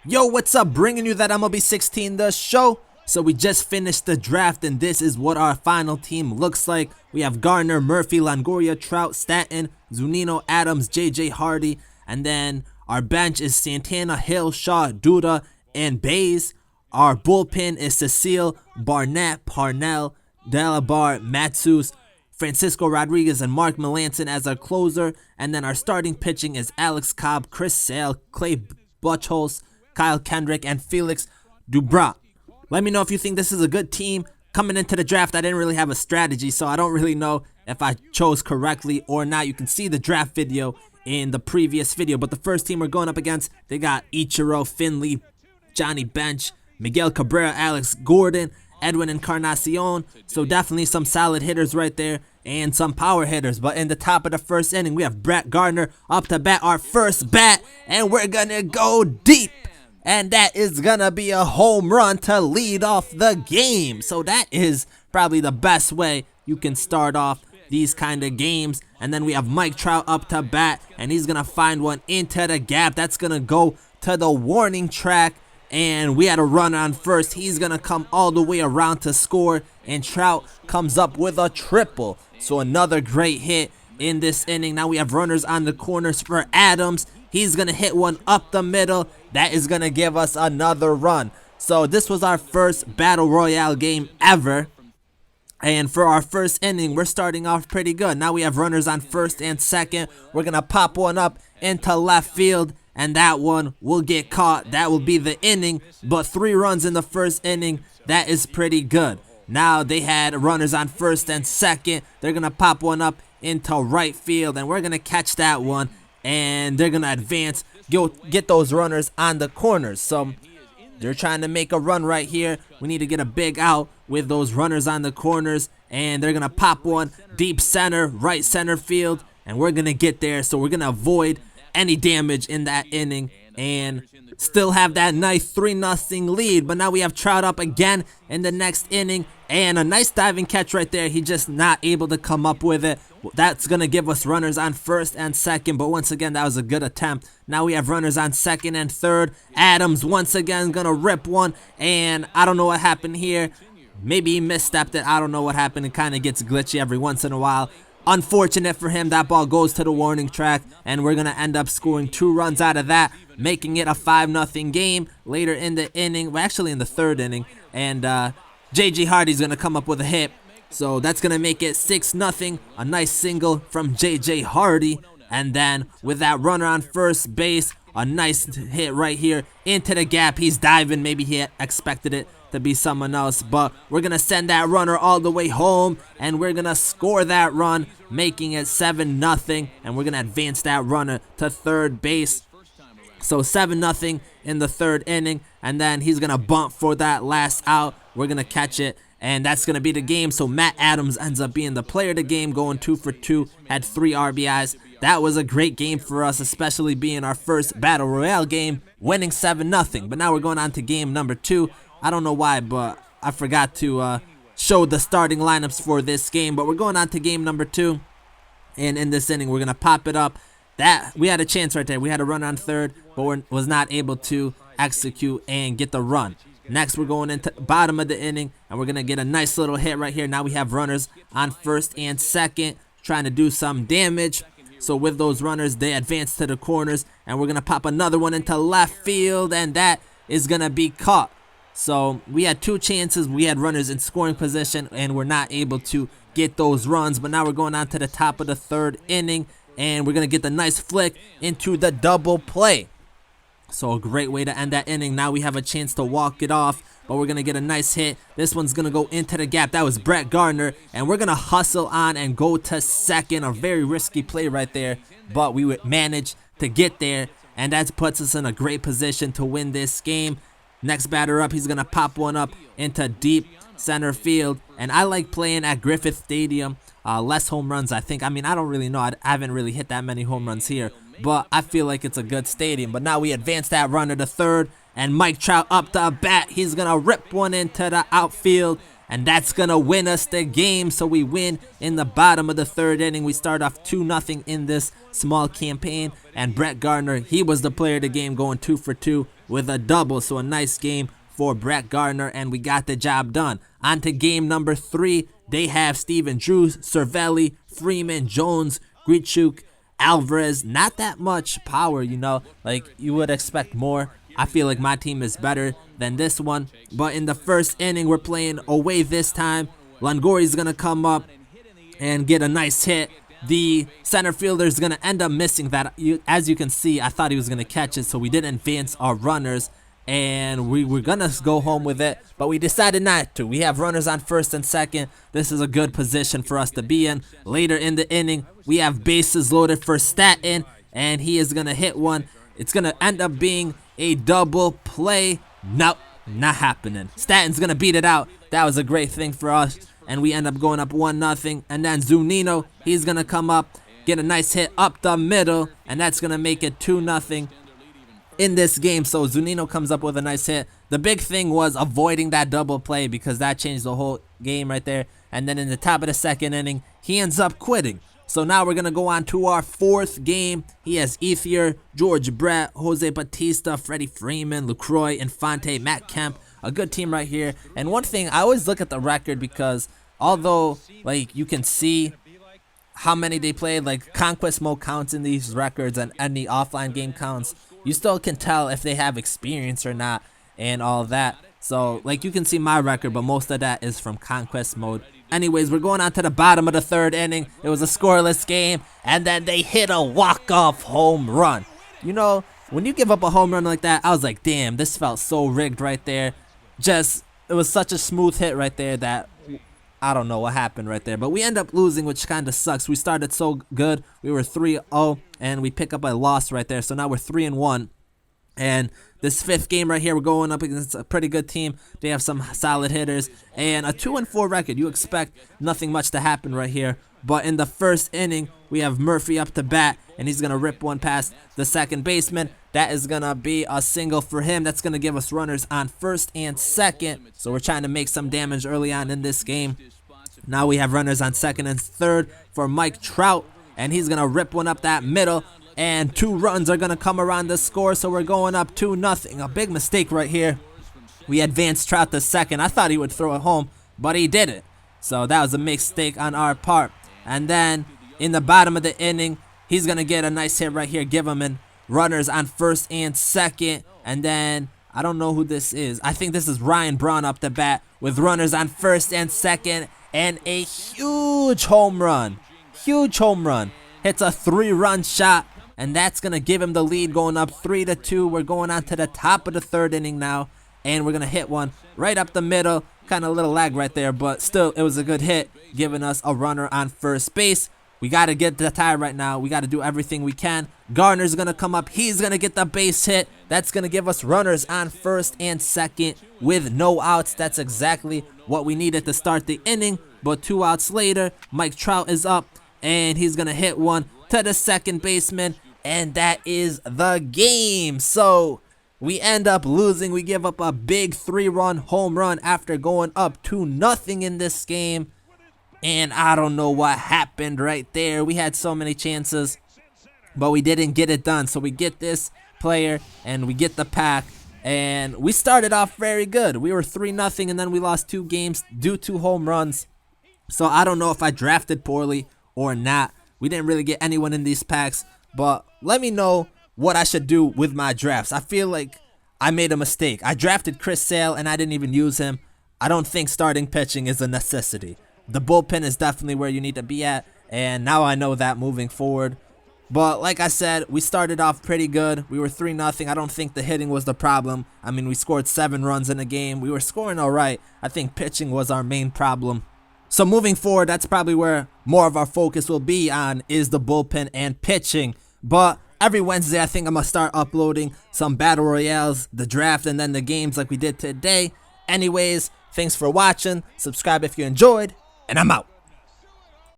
Yo, what's up? Bringing you that MLB 16 the show. So we just finished the draft and this is what our final team looks like. We have Gardner, Murphy, Longoria, Trout, Stanton, Zunino, Adams, JJ Hardy, and then our bench is Santana, Hill, Shaw, Duda, and Bays. Our bullpen is Cecile, Barnett, Parnell, Delabar, Matsus, Francisco Rodriguez, and Mark Melanson as our closer. And then our starting pitching is Alex Cobb, Chris Sale, Clay Buchholz, Kyle Kendrick, and Felix Dubras. Let me know if you think this is a good team. Coming into the draft, I didn't really have a strategy, so I don't really know if I chose correctly or not. You can see the draft video in the previous video, but the first team we're going up against, they got Ichiro, Finley, Johnny Bench, Miguel Cabrera, Alex Gordon, Edwin Encarnacion. So definitely some solid hitters right there and some power hitters. But in the top of the first inning, we have Brett Gardner up to bat, our first bat, and we're gonna go deep. And that is gonna be a home run to lead off the game. So that is probably the best way you can start off these kind of games. And then we have Mike Trout up to bat, and he's gonna find one into the gap. That's gonna go to the warning track. And we had a runner on first. He's gonna come all the way around to score, and Trout comes up with a triple. So another great hit in this inning. Now we have runners on the corners for Adams. He's gonna hit one up the middle. That is gonna give us another run. So this was our first Battle Royale game ever. And for our first inning, we're starting off pretty good. Now we have runners on first and second. We're gonna pop one up into left field, and that one will get caught. That will be the inning, but 3 runs in the first inning, that is pretty good. Now they had runners on first and second. They're gonna pop one up into right field, and we're gonna catch that one, and they're gonna advance, get those runners on the corners. So they're trying to make a run right here. We need to get a big out with those runners on the corners, and they're gonna pop one deep center, right center field, and we're gonna get there. So we're gonna avoid any damage in that inning and still have that nice 3-0 lead. But now we have Trout up again in the next inning, and a nice diving catch right there. He just not able to come up with it. That's gonna give us runners on first and second, but once again that was a good attempt. Now we have runners on second and third. Adams once again gonna rip one, and I don't know what happened here. Maybe he misstepped it. I don't know what happened. It kind of gets glitchy every once in a while. Unfortunate for him, that ball goes to the warning track, and we're gonna end up scoring 2 runs out of that, making it a 5-0 game later in the inning. Well, actually in the third inning, and JJ Hardy's gonna come up with a hit, so that's gonna make it 6-0. A nice single from JJ Hardy, and then with that runner on first base, a nice hit right here into the gap. He's diving. Maybe he expected it to be someone else, but we're gonna send that runner all the way home, and we're gonna score that run, making it 7-0, and we're gonna advance that runner to third base. So 7-0 in the third inning, and then he's gonna bunt for that last out. We're gonna catch it, and that's gonna be the game. So Matt Adams ends up being the player of the game, going 2 for 2, had 3 RBIs. That was a great game for us, especially being our first Battle Royale game, winning 7-0. But now we're going on to game number 2. I don't know why, but I forgot to show the starting lineups for this game. But we're going on to game number 2, and in this inning, we're gonna pop it up. That we had a chance right there. We had a run on third, but we was not able to execute and get the run. Next, we're going into bottom of the inning, and we're gonna get a nice little hit right here. Now we have runners on first and second, trying to do some damage. So with those runners, they advance to the corners, and we're gonna pop another one into left field, and that is gonna be caught. So we had 2 chances. We had runners in scoring position, and we're not able to get those runs. But now we're going on to the top of the third inning, and we're gonna get the nice flick into the double play. So a great way to end that inning. Now we have a chance to walk it off, but we're gonna get a nice hit. This one's gonna go into the gap. That was Brett Gardner, and we're gonna hustle on and go to second. A very risky play right there, but we would manage to get there, and that puts us in a great position to win this game. Next batter up, he's gonna pop one up into deep center field, and I like playing at Griffith Stadium. Less home runs, I think. I mean, I don't really know. I haven't really hit that many home runs here, but I feel like it's a good stadium. But now we advance that runner to third, and Mike Trout up to bat. He's gonna rip one into the outfield, and that's gonna win us the game. So we win in the bottom of the third inning. We start off 2-0 in this small campaign, and Brett Gardner, he was the player of the game, going 2 for 2, with a double. So a nice game for Brett Gardner, and we got the job done. On to game number 3. They have Steven Drews, Cervelli, Freeman, Jones, Grichuk, Alvarez. Not that much power, you know, like you would expect more. I feel like my team is better than this one. But in the first inning, we're playing away this time. Longoria's going to come up and get a nice hit. The center fielder is going to end up missing that. As you can see, I thought he was going to catch it, so we didn't advance our runners. And we were going to go home with it, but we decided not to. We have runners on first and second. This is a good position for us to be in. Later in the inning, we have bases loaded for Stanton, and he is going to hit one. It's going to end up being a double play. Nope, not happening. Stanton's going to beat it out. That was a great thing for us, and we end up going up 1-0. And then Zunino, he's going to come up, get a nice hit up the middle, and that's going to make it 2-0. In this game. So Zunino comes up with a nice hit. The big thing was avoiding that double play because that changed the whole game right there. And then in the top of the second inning, he ends up quitting. So now we're going to go on to our 4th game. He has Ethier, George Brett, Jose Batista, Freddie Freeman, LaCroix, Infante, Matt Kemp. A good team right here. And one thing, I always look at the record because although like you can see how many they played, like conquest mode counts in these records and any offline game counts, you still can tell if they have experience or not and all that. So like you can see my record, but most of that is from conquest mode. Anyways, we're going on to the bottom of the 3rd inning. It was a scoreless game, and then they hit a walk-off home run. You know, when you give up a home run like that, I was like, damn, this felt so rigged right there. It was such a smooth hit right there that I don't know what happened right there, but we end up losing, which kind of sucks. We started so good. We were 3-0, and we pick up a loss right there. So now we're 3-1. And this 5th game right here, we're going up against a pretty good team. They have some solid hitters and a 2-4 record. You expect nothing much to happen right here. But in the first inning, we have Murphy up to bat, and he's going to rip one past the second baseman. That is going to be a single for him. That's going to give us runners on first and second. So we're trying to make some damage early on in this game. Now we have runners on second and third for Mike Trout, and he's going to rip one up that middle. And 2 runs are going to come around the score, so we're going up 2-0. A big mistake right here. We advanced Trout to second. I thought he would throw it home, but he didn't. So that was a mistake on our part. And then in the bottom of the inning, he's going to get a nice hit right here. Give him in runners on first and second. And then I don't know who this is. I think this is Ryan Braun up the bat with runners on first and second. And a huge home run. Huge home run. Hits a 3-run shot. And that's going to give him the lead going up 3-2. We're going on to the top of the 3rd inning now. And we're going to hit one right up the middle. Kind of a little lag right there, but still, it was a good hit, giving us a runner on first base. We got to get the tie right now. We got to do everything we can. Gardner's going to come up. He's going to get the base hit. That's going to give us runners on first and second with no outs. That's exactly what we needed to start the inning. But 2 outs later, Mike Trout is up, and he's going to hit one to the second baseman. And that is the game. So we end up losing. We give up a big 3-run home run after going up 2-0 in this game. And I don't know what happened right there. We had so many chances, but we didn't get it done. So we get this player and we get the pack. And we started off very good. We were 3-0 and then we lost 2 games due to home runs. So I don't know if I drafted poorly or not. We didn't really get anyone in these packs. But let me know what I should do with my drafts. I feel like I made a mistake. I drafted Chris Sale and I didn't even use him. I don't think starting pitching is a necessity. The bullpen is definitely where you need to be at, and now I know that moving forward. But like I said, we started off pretty good. We were 3-0. I don't think the hitting was the problem. I mean, we scored 7 runs in a game. We were scoring all right. I think pitching was our main problem. So moving forward, that's probably where more of our focus will be on, is the bullpen and pitching. But every Wednesday, I think I'm going to start uploading some Battle Royales, the draft, and then the games like we did today. Anyways, thanks for watching. Subscribe if you enjoyed, and I'm out.